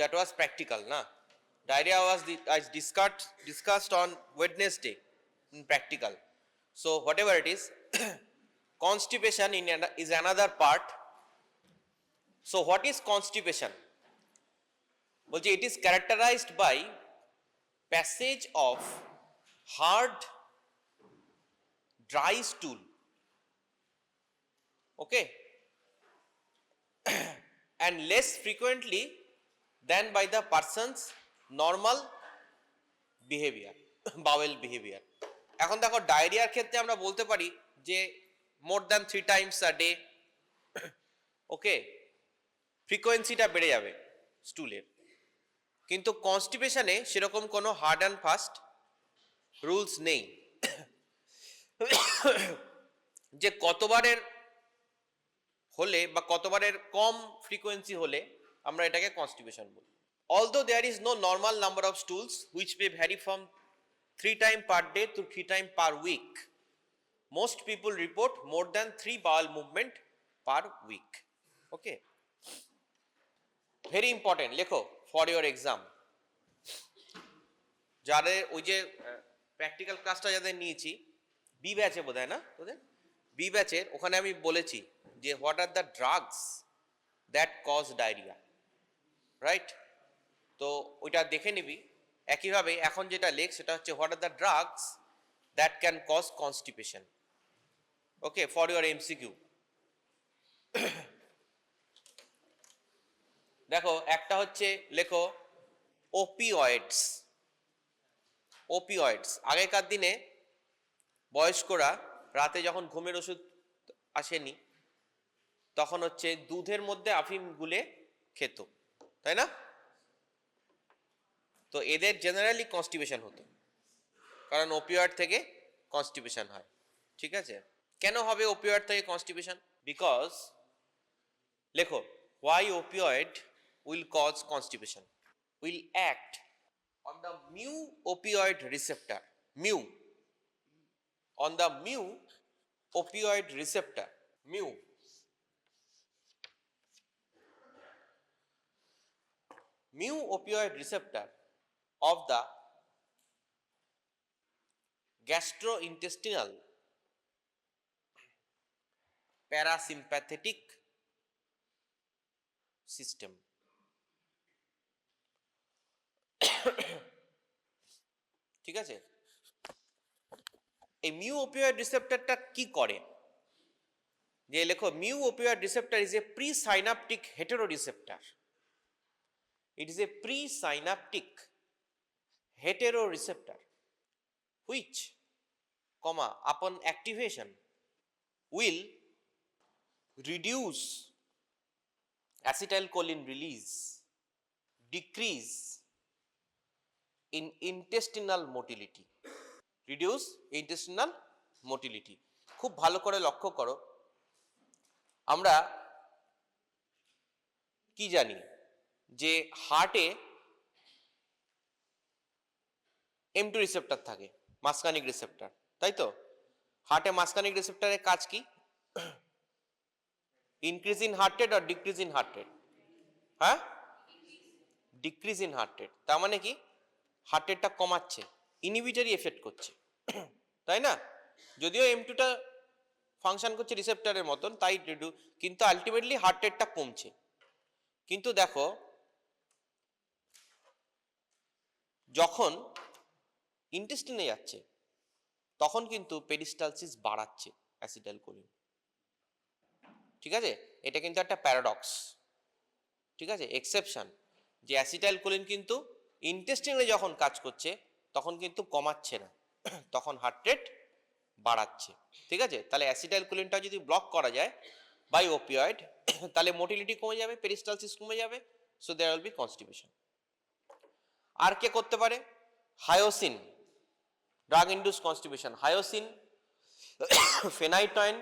that was practical, na? Diarrhea was discussed on Wednesday in practical. So whatever it is, constipation is another part. So what is constipation? বলছি it is characterized by passage of hard dry stool, okay, and less frequently than by the person's normal behavior, bowel behavior. এখন দেখো ডায়রিয়ার ক্ষেত্রে আমরা বলতে পারি যে more than 3 times a day, okay, ফ্রিকোয়েন্সিটা বেড়ে যাবে স্টুলের। কিন্তু কনস্টিপেশনে সেরকম কোনো হার্ড অ্যান্ড ফাস্ট রুলস নেই যে কতবারের হলে বা কতবারের কম ফ্রিকোয়েন্সি হলে আমরা এটাকে কনস্টিপেশন বলি। Although there is no normal number of stools which may vary from 3 times per day to 3 times per week, most people report more than 3 bowel movement per week. Okay, very important, লেখো for your exam। যাদের ওই যে practical ক্লাসটা যাদের নিয়েছি B ব্যাচে বোধহয় না তোদের, বি ব্যাচের ওখানে আমি বলেছি যে what are the drugs that cause diarrhoea, right? তো ওইটা দেখে নিবি। একইভাবে এখন যেটা লেখ সেটা হচ্ছে what are the drugs that can cause constipation, okay, for your MCQ. দেখো একটা হচ্ছে লেখো ওপিওয়েডস। ওপিওয়েডস আগেকার দিনে বয়স্করা রাতে যখন ঘুমের ওষুধ আসেনি তখন হচ্ছে দুধের মধ্যে আফিম গুলে খেত, তাই না? তো এদের জেনারেলি কনস্টিপেশন হতো, কারণ ওপিওয়েড থেকে কনস্টিপেশন হয়। ঠিক আছে, কেন হবে ওপিওয়েড থেকে কনস্টিপেশন? বিকজ লেখো why opioid will cause constipation, will act on the mu opioid receptor, mu, on the mu opioid receptor, mu, mu opioid receptor of the gastrointestinal parasympathetic system। ঠিক আছে, এই মিউ ওপিওয়েড রিসেপ্টরটা কি করে? যে লেখো mu opioid receptor is a presynaptic heteroreceptor. It is a presynaptic heteroreceptor which, upon activation will reduce acetylcholine release, decrease in intestinal motility, reduce intestinal motility। খুব ভালো করে লক্ষ্য করো, আমরা কি জানি যে হার্টে M2 রিসেপ্টর থাকে, মাসকানিক রিসেপ্টর, তাই তো? হার্টে মাসকানিক রিসেপ্টরের কাজ কি? ইনক্রিজ ইন হার্ট রেট আর ডিক্রিজ ইন হার্ট রেট? হ্যাঁ, ডিক্রিজ ইন হার্ট রেট। তার মানে কি হার্ট রেটটা কমাচ্ছে, ইনহিবিটরি এফেক্ট করছে, তাই না? যদিও M2টা ফাংশন করছে রিসেপ্টরের মতন, তাই কিন্তু আলটিমেটলি হার্ট রেটটা কমছে। কিন্তু দেখো যখন ইন্টেস্টিনে যাচ্ছে তখন কিন্তু পেরিস্টালসিস বাড়াচ্ছে অ্যাসিটাইলকোলিন। ঠিক আছে, এটা কিন্তু একটা প্যারাডক্স, ঠিক আছে, এক্সেপশন, যে অ্যাসিটাইলকোলিন কিন্তু ইন্টেস্টিনে যখন কাজ করছে তখন কিন্তু কমাচ্ছে না, তখন হার্ট রেট বাড়াচ্ছে। ঠিক আছে, তাহলে অ্যাসিটাইলকোলিনটা যদি ব্লক করা যায় বাই ওপিওয়েড তাহলে মোটিলিটি কমে যাবে, পেরিস্টালসিস কমে যাবে, so there will be constipation. আর কে করতে পারে? Hyoscine, drug induce constipation. Hyoscine, phenytoin,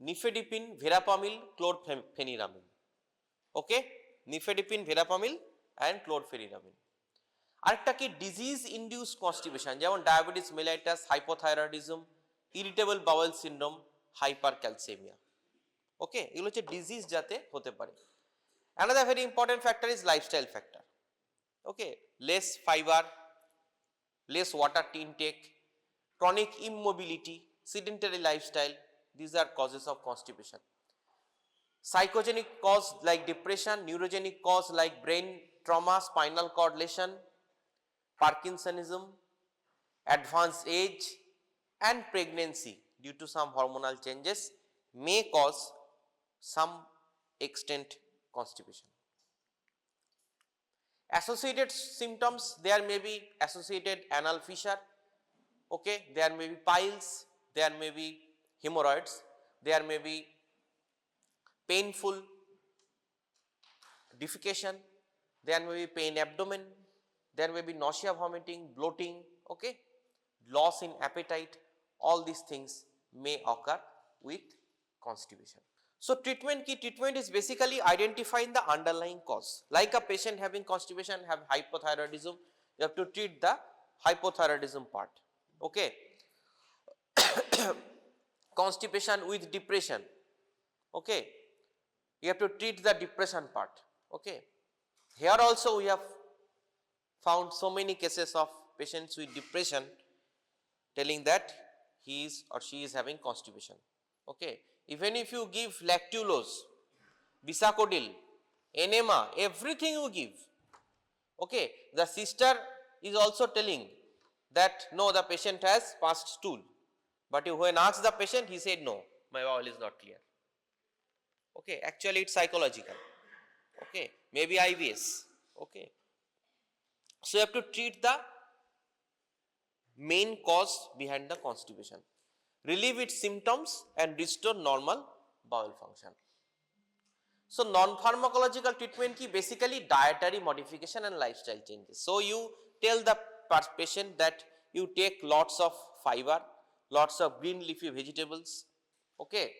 nifedipine, verapamil, chlorpheniramine. Okay, nifedipine, verapamil and chlorpheniramine. আরেকটা কি ডিজিজ ইন্ডিউস কনস্টিপেশন, যেমন diabetes mellitus, hypothyroidism, irritable bowel syndrome, hypercalcaemia. Okay, এগুলো হচ্ছে disease যাতে হতে পারে। Another very important factor is lifestyle factor. Okay, less fiber, less water intake, chronic immobility, sedentary lifestyle, these are causes of constipation. Psychogenic cause like depression, neurogenic cause like brain trauma, spinal cord lesion, Parkinsonism, advanced age, and pregnancy due to some hormonal changes may cause some extent constipation. Associated symptoms, there may be associated anal fissure, okay, there may be piles, there may be hemorrhoids, there may be painful defecation, there may be pain abdomen, there may be nausea, vomiting, bloating, okay, loss in appetite, all these things may occur with constipation. So treatment key, treatment is basically identifying the underlying cause. Like a patient having constipation have hypothyroidism, you have to treat the hypothyroidism part, okay. Constipation with depression, okay, you have to treat the depression part, okay. Here also we have found so many cases of patients with depression telling that he is or she is having constipation, okay. Even if you give lactulose, Bisacodil, enema, everything you give, okay, the sister is also telling that no, the patient has passed stool, but when asked the patient, he said no, my bowel is not clear, okay. Actually it's psychological, okay, maybe IBS, okay. So you have to treat the main cause behind the constipation, relieve its symptoms and restore normal bowel function. So non-pharmacological treatment ki basically dietary modification and lifestyle changes. So you tell the patient that you take lots of fiber, lots of green leafy vegetables, okay,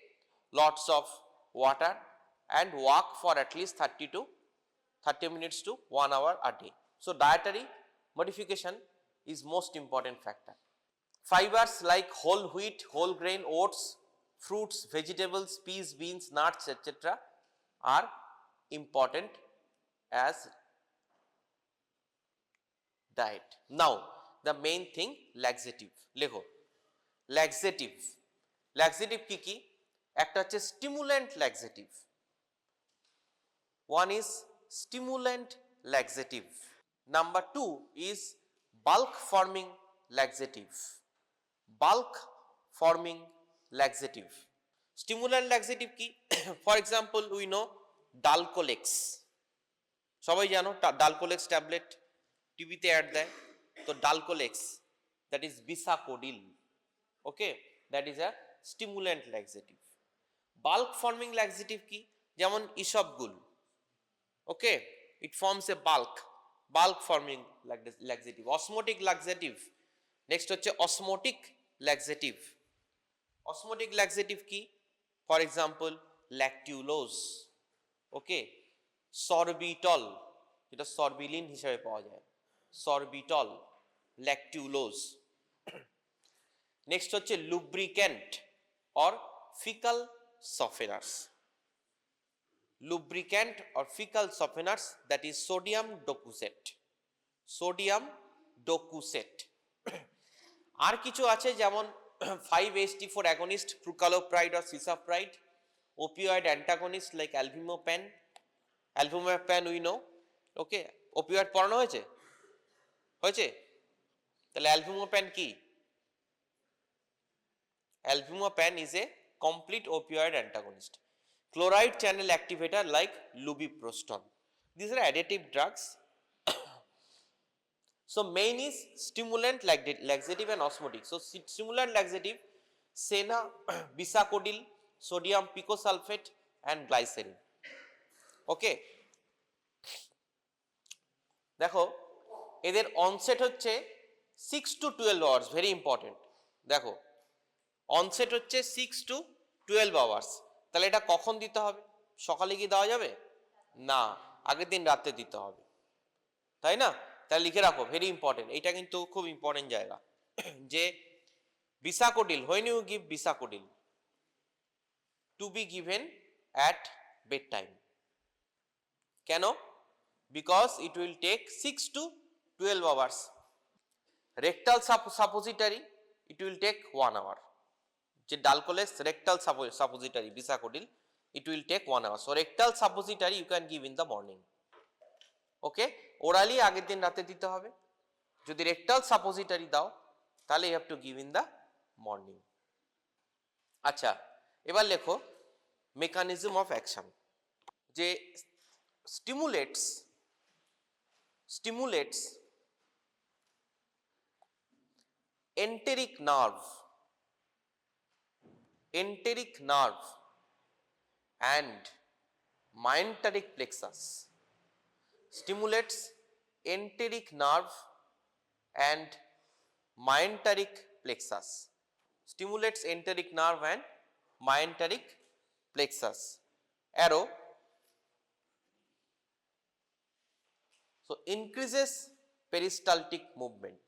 lots of water, and walk for at least 30 minutes to 1 hour a day. So dietary modification is most important factor. Fibers like whole wheat, whole grain, oats, fruits, vegetables, peas, beans, nuts, etc. are important as diet. Now the main thing, laxative. Lekho laxative, laxative ki ki, একটা হচ্ছে stimulant laxative, one is stimulant laxative, number 2 is bulk forming laxative, bulk forming laxative. Stimulant laxative ki for example we know Dalcolex, সবাই জানো Dalcolex tablet টিভিতে add দেয়, তো Dalcolex, that is Bisacodil, okay, that is a stimulant laxative. Bulk forming laxative ki, যেমন Isabgol, okay, it forms a bulk forming laxative. Osmotic laxative, next হচ্ছে osmotic laxative. Osmotic laxative ki, for example lactulose, okay, sorbitol, যেটা সরবিলিন হিসেবে পাওয়া যায়, sorbitol, lactulose. Next হচ্ছে lubricant or fecal softeners, lubricant or fecal softeners, that is sodium docusate, sodium docusate. আর কিছু আছে যেমন 5-HT4 agonist, prucalopride or cisapride, opioid antagonist like albumopan, albumopan we know, okay, opioid পড়ানো হয়েছে, তাহলে albumopan কি? Albumopan is a complete opioid antagonist. Chloride channel activator like lubiprostone. These are additive drugs. So main is stimulant laxative and osmotic. So stimulant laxative, Sena, Bisacodil, sodium picosulfate and glycerin. Okay. দেখো এদের onset হচ্ছে 6 to 12 hours, very important. দেখো onset হচ্ছে 6 to 12 hours, তাহলে এটা কখন দিতে হবে? সকালে কি দেওয়া যাবে না, আগের দিন রাতে দিতে হবে, তাই না? তাহলে লিখে রাখো, ভেরি ইম্পর্টেন্ট, এটা কিন্তু খুব ইম্পর্টেন্ট জায়গা, যে Bisacodil, when you give Bisacodil, to be given at bedtime, কেন? Because it will take 6 to 12 hours. Rectal suppository, it will take 1 hour. যে ডালকোলেস rectal suppository বিসাকোডিল, it will take 1 hour. So rectal suppository you can give in the morning. Okay, orally আগের দিন রাতে দিতে হবে। যদি rectal suppository দাও তাহলে you have to give in the morning. আচ্ছা, এবার লেখো mechanism of action, যে stimulates enteric nerve and myenteric plexus. Stimulates enteric nerve and myenteric plexus. Stimulates enteric nerve and myenteric plexus. Arrow. So increases peristaltic movement.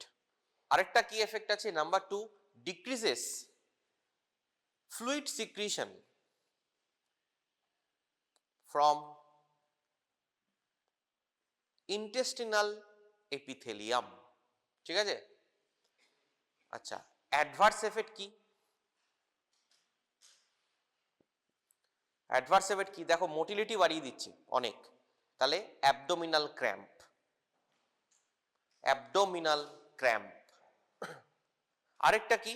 আরেকটা কি effect আছে, number 2, decreases fluid secretion from intestinal epithelium. ঠিক আছে? আচ্ছা, adverse effect কি? Adverse effect কি? দেখো motility বাড়িয়ে দিচ্ছে অনেক, তাহলে অ্যাবডোমিনাল ক্র্যাম্প। আরেকটা কি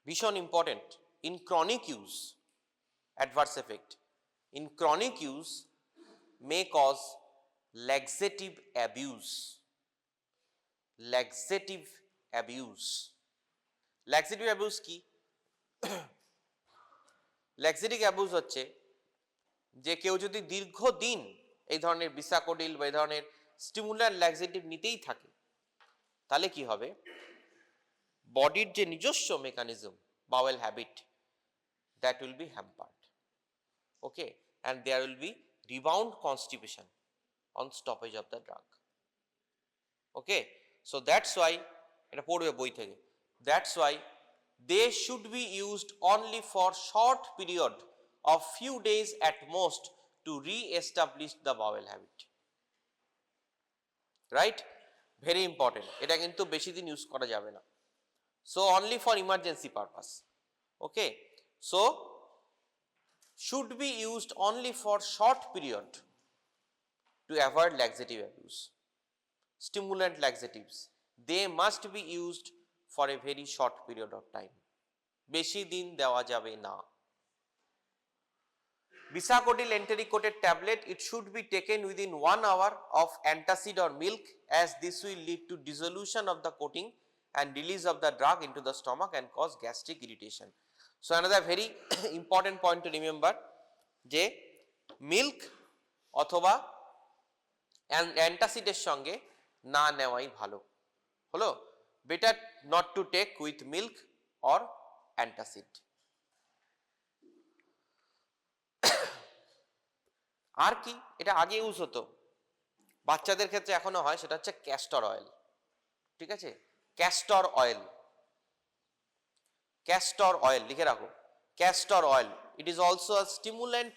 ভীষণ important, in chronic use adverse effect, in chronic use may cause laxative abuse. Laxative abuse কি? laxative abuse হচ্ছে যে কেউ যদি দীর্ঘদিন এই ধরনের বিসাকোডিল বা এই ধরনের স্টিমুল্যান্ট ল্যাক্সেটিভ নিতেই থাকে তাহলে কি হবে, বডির যে নিজস্ব mechanism bowel habit that will be hampered. Okay, and there will be rebound constipation on stoppage of the drug. Okay, so that's why এটা পড়বে বই থেকে, that's why they should be used only for short period of few days at most to re-establish the bowel habit. Right, very important, এটা কিন্তু বেশি দিন use করা যাবে না, so only for emergency purpose. Okay, so should be used only for short period to avoid laxative abuse. Stimulant laxatives, they must be used for a very short period of time. বেশি দিন দেওয়া যাবে না। Bisacodyl enteric coated tablet, it should be taken within 1 hour of antacid or milk, as this will lead to dissolution of the coating and release of the drug into the stomach and cause gastric irritation. So another very important point to remember, যে milk অথবা অ্যান্টাসিডের সঙ্গে না নেওয়াই ভালো। হলো, better not to take with milk or antacid. আর কি, এটা আগে ইউজ হতো, বাচ্চাদের ক্ষেত্রে এখনো হয়, সেটা হচ্ছে ক্যাস্টর অয়েল। ঠিক আছে, ক্যাস্টর অয়েল, লিখে রাখো, castor oil, it is also a stimulant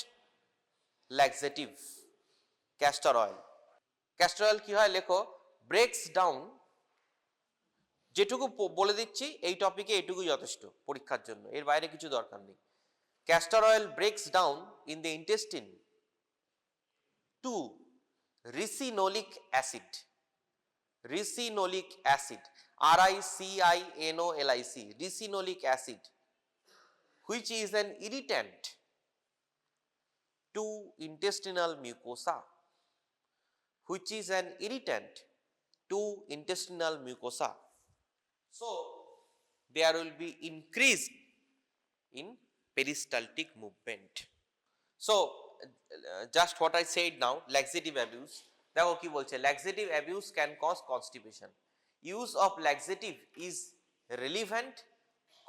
laxative. Castor oil কি হয় লেখো, ব্রেকস ডাউন, যেটুকু বলে দিচ্ছি এই টপিকে এইটুকুই যথেষ্ট পরীক্ষার জন্য, এর বাইরে কিছু দরকার নেই। Castor oil breaks down in the intestine to ricinoleic acid, RICINOLIC, ricinoleic acid, which is an irritant to intestinal mucosa, so there will be increase in peristaltic movement. So just what I said now, laxative abuse, দেখো কি বলছে, laxative abuse can cause constipation. Use of laxative is relevant.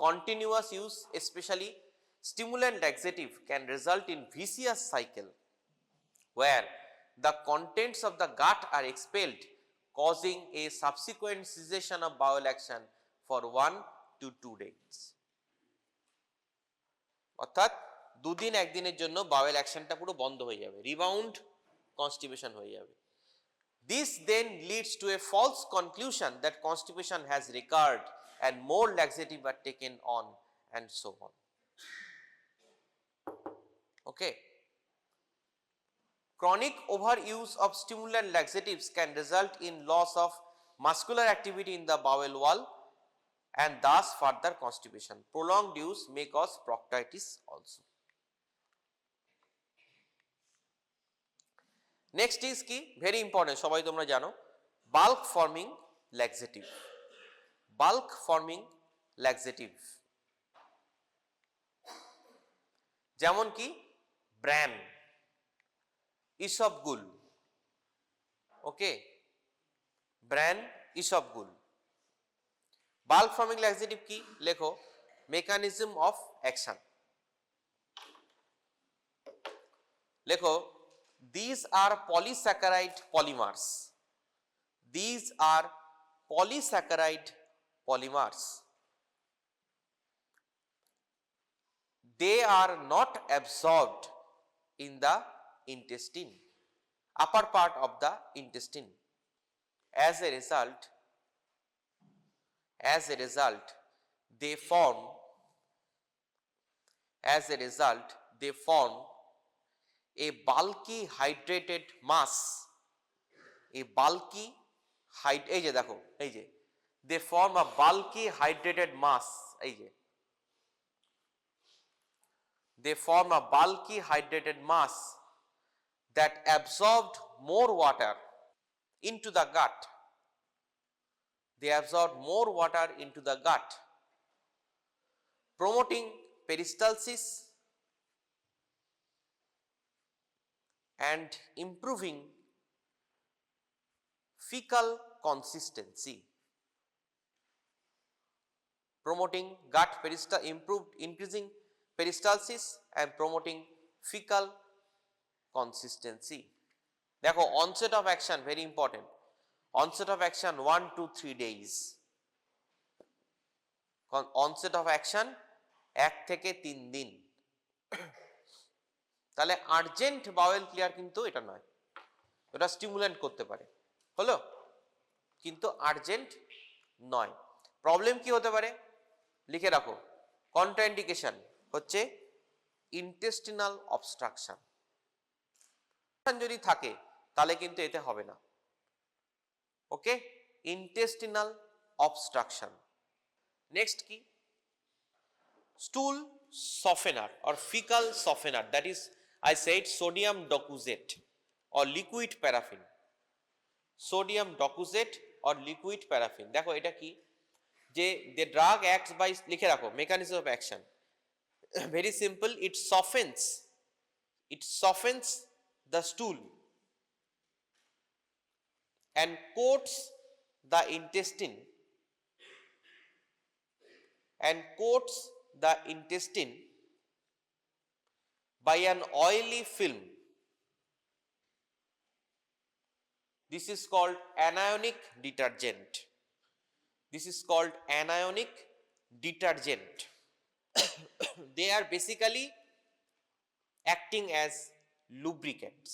Continuous use, especially stimulant laxative, can result in vicious cycle where the contents of the gut are expelled, causing a subsequent cessation of bowel action for 1 to 2 days. অর্থাৎ দুদিন একদিনের জন্য bowel অ্যাকশনটা পুরো বন্ধ হয়ে যাবে, rebound constipation হয়ে যাবে। This then leads to a false conclusion that constipation has recurred and more laxative are taken on and so on. Okay. Chronic overuse of stimulant laxatives can result in loss of muscular activity in the bowel wall and thus further constipation. Prolonged use may cause proctitis also. Next is কি very important, সবাই তোমরা জানো, bulk forming laxative. Bulk forming laxative যেমন কি bran, ইসবগুল, ওকে, bran, ইসবগুল। Bulk forming laxative কি লেখো, mechanism of action লেখো, these are polysaccharide polymers. These are polysaccharide polymers. They are not absorbed in the intestine, upper part of the intestine. As a result, they form a bulky hydrated mass, এই যে দেখো, এই যে they form a bulky hydrated mass, এই যে they form a bulky hydrated mass that absorbed more water into the gut. They absorb more water into the gut, promoting peristalsis and improving fecal consistency. Promoting gut increasing peristalsis and promoting fecal consistency. দেখো onset of action very important. Onset of action 1 to 3 days. Onset of action 1 থেকে 3 দিন। তাহলে urgent bowel clear কিন্তু এটা নয়, এটা stimulant করতে পারে, হলো, কিন্তু আর্জেন্ট নয়। প্রবলেম কি হতে পারে লিখে রাখো, কন্ট্রাইন্ডিকেশন হচ্ছে ইন্টেস্টিনাল অবস্ট্রাকশন যদি থাকে তাহলে কিন্তু এতে হবে না, ওকে, ইন্টেস্টিনাল অবস্ট্রাকশন। নেক্সট কি, স্টুল softener or fecal softener, that is I said sodium docusate or liquid paraffin. Sodium docusate or liquid paraffin, দেখো এটা কি, যে the drug acts by, লিখে রাখো mechanism of action, very simple, it softens the stool and coats the intestine by an oily film. This is called anionic detergent. They are basically acting as lubricants.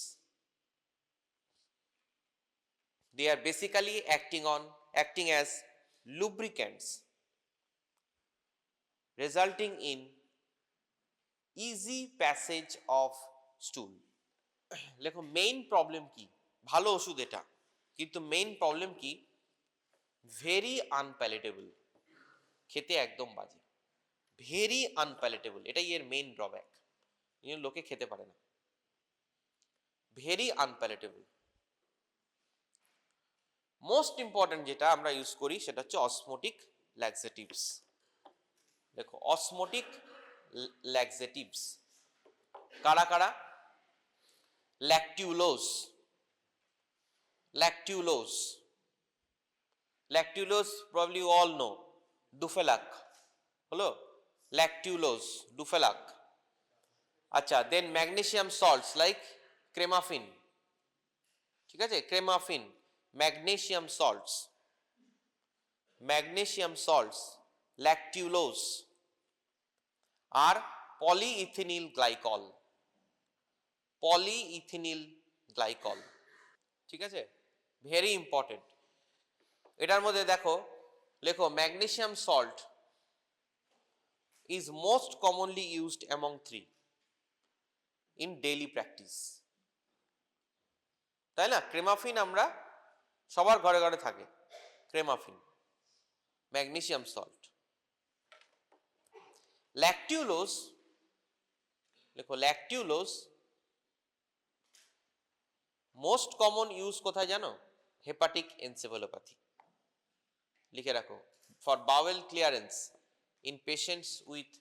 Acting as lubricants, resulting in easy passage of stool. লেখো main problem কি, ভালো ওষুধ এটা, কিন্তু main problem কি, very আনপ্যালেটেবল, খেতে একদম বাজে, ভেরি আনপ্যালেটেবল, এটাই এর মেইন ড্রব্যাক, লোকে খেতে পারে না, ভেরি আনপ্যালেটেবল। মোস্ট ইম্পর্টেন্ট যেটা আমরা ইউজ করি সেটা হচ্ছে অসমোটিক ল্যাক্সেটিভস। দেখো অসমোটিক ল্যাক্সেটিভস কারা কারা, ল্যাকটিউলোজ probably you all know, Dufelac, হলো, ল্যাকটিউলোজ, Dufelac। আচ্ছা, দেন ম্যাগনেসিয়াম সল্টস লাইক ক্রেমাফিন, ঠিক আছে, ক্রেমাফিন, ম্যাগনেসিয়াম সল্টস, ল্যাকটিউলোজ, আর পলিইথিনিল গ্লাইকল, গ্লাইকল, ঠিক আছে, ভেরি ইম্পর্টেন্ট। এটার মধ্যে দেখো লেখো magnesium salt is most commonly used among three in daily practice, তাই না? ক্রেমাফিন আমরা সবার ঘরে ঘরে থাকে, ক্রেমাফিন, ম্যাগনেসিয়াম সল্ট। ল্যাকটিউলোজ, লেখো ল্যাকটিউলোজ মোস্ট কমন ইউজ কোথায় জানো? হেপাটিক এনসেফালোপ্যাথি, লিখে রাখো, for bowel clearance in patients with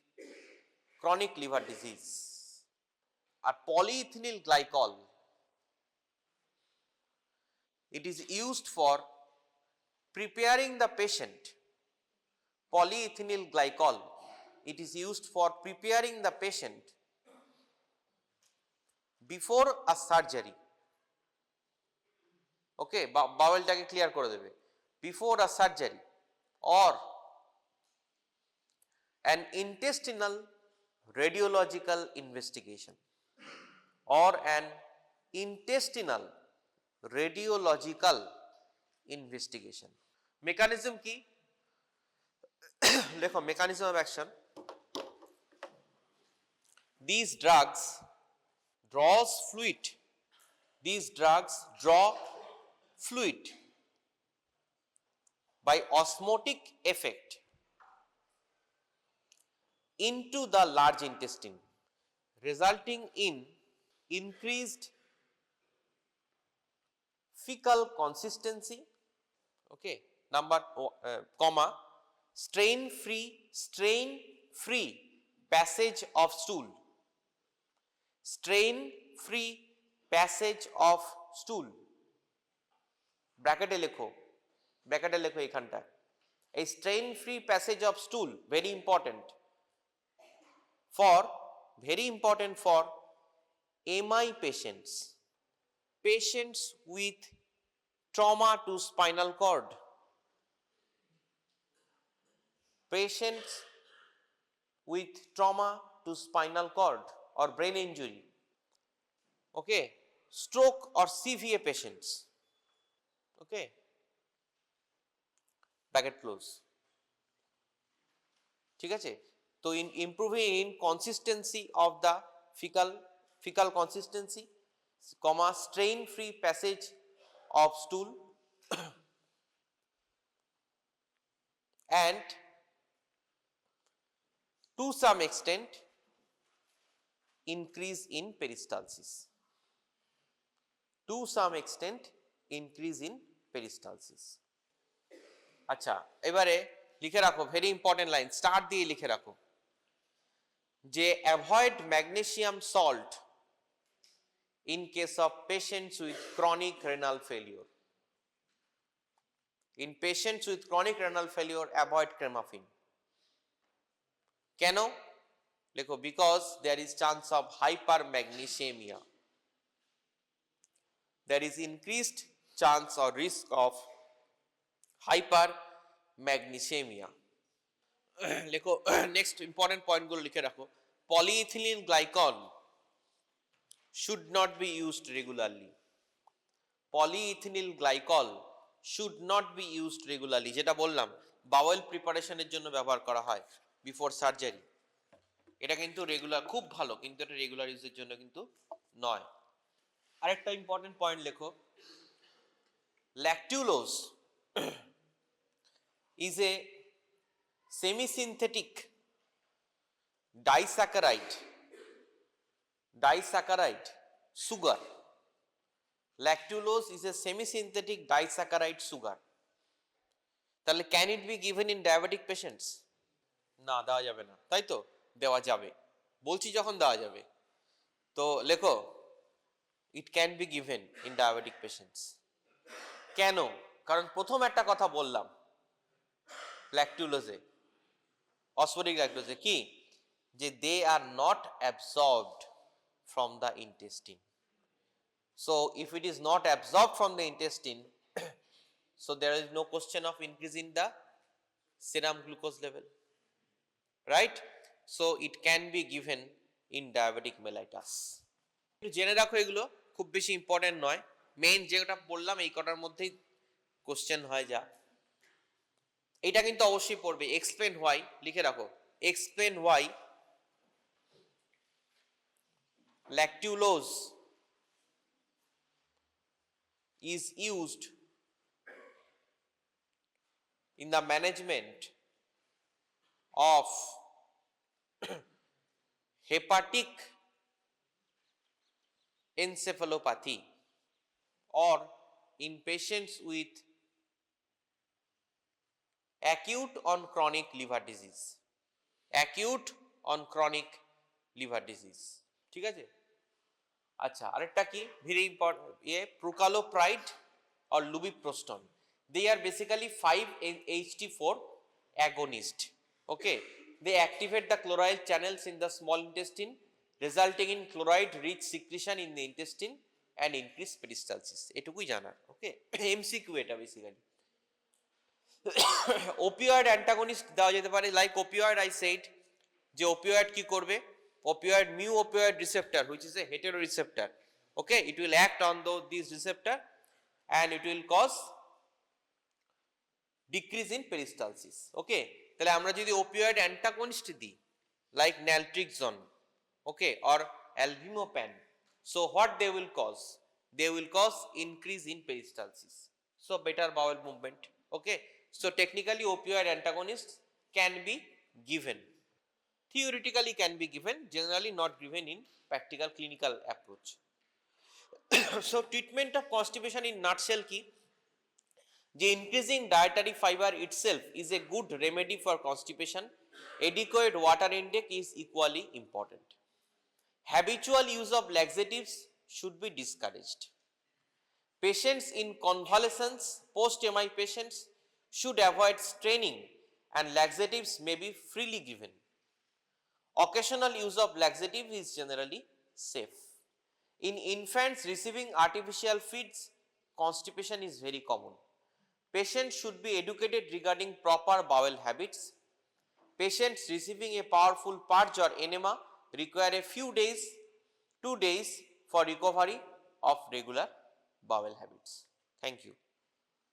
chronic liver disease. আর polyethylene glycol, it is used for preparing the patient. Polyethylene glycol, it is used for preparing the patient before a surgery. Okay, বাওয়েলটাকে clear করে দেবে, before a surgery or an intestinal radiological investigation, or an intestinal radiological investigation. Mechanism কি? লেখো mechanism of action. These drugs draws fluid. These drugs draw fluid by osmotic effect into the large intestine, resulting in increased fecal consistency, okay, number comma, strain free passage of stool, strain free passage of stool, ব্র্যাকেটে লেখো এখানটা, এই strain free passage of stool very important for MI patients, patients with trauma to spinal cord, patients with trauma to spinal cord or brain injury, okay, stroke or CVA patients, okay, bracket close, ঠিক আছে। তো improving consistency of the fecal consistency, comma, strain free passage of stool and to some extent increase in peristalsis, to some extent increase in peristalsis। আচ্ছা, এবারে লিখে রাখো, very important line, start দিয়ে লিখে রাখো, যে avoid magnesium salt in case of patients with chronic renal failure. In patients with chronic renal failure, avoid cremafin. কেন? লেখো, because there is chance of hypermagnesemia. There is increased chance or risk of hypermagnesemia. লেখো, next important point গুলো লিখে রাখো, polyethylene glycol should not be used regularly. Polyethylene glycol should not be used regularly, যেটা বললাম bowel প্রিপারেশনের জন্য ব্যবহার করা হয় বিফোর সার্জারি। এটা কিন্তু রেগুলার, খুব ভালো, কিন্তু এটা রেগুলার ইউজের জন্য কিন্তু নয়। আরেকটা ইম্পর্টেন্ট পয়েন্ট লেখো, ল্যাকটিউলোজ is a semi-synthetic disaccharide sugar. Lactulose is a semi-synthetic disaccharide sugar. তাহলে can it be given in diabetic patients? না, দেওয়া যাবে না, তাই তো? দেওয়া যাবে, বলছি যখন দেওয়া যাবে। তো লেখো, it can be given in diabetic patients. কেন? কারণ প্রথম একটা কথা বললাম ল্যাকটুলোজে, অসফরিক ল্যাকটোজে, কি, যে they are not absorbed from the intestine. So if it is not absorbed from the intestine, so there is no question of increasing the serum glucose level, right? So it can be given in diabetic mellitus. একটু জেনে রাখো এগুলো, খুব বেশি important নয়, main যেটা বললাম এই কটার মধ্যেই কোশ্চেন হয় যা। এটা কিন্তু অবশ্যই পড়বে, এক্সপ্লেন হোয়াই লিখে রাখো, explain why lactulose is used in the management of hepatic encephalopathy or in patients with acute on chronic liver disease, acute on chronic liver disease, ঠিক আছে। আচ্ছা, আরেকটা কি very important, prucalopride or lubiprostone, they are basically 5-HT4 agonist, okay, they activate the chloride channels in the small intestine resulting in chloride rich secretion in the intestine and increased peristalsis, এটুকুই জানার, ওকে। MCQ এটা basically. Opioid antagonist দেওয়া যেতে পারে, like opioid I said, যে opioid কি করবে, opioid mu opioid receptor which is a heteroreceptor, okay, it will act on this receptor and it will cause decrease in peristalsis, okay। তাহলে আমরা যদি opioid antagonist দিই like naltrexone, okay, or albumin, so what they will cause, they will cause increase in peristalsis, so better bowel movement, okay। So technically opioid antagonists can be given, theoretically can be given, generally not given in practical clinical approach. So treatment of constipation in nutshell ki, the increasing dietary fiber itself is a good remedy for constipation, adequate water intake is equally important. Habitual use of laxatives should be discouraged. Patients in convalescence, post-MI patients should avoid straining and laxatives may be freely given. Occasional use of laxative is generally safe. In infants receiving artificial feeds, constipation is very common. Patients should be educated regarding proper bowel habits. Patients receiving a powerful purge or enema require a few days, 2 days for recovery of regular bowel habits. Thank you.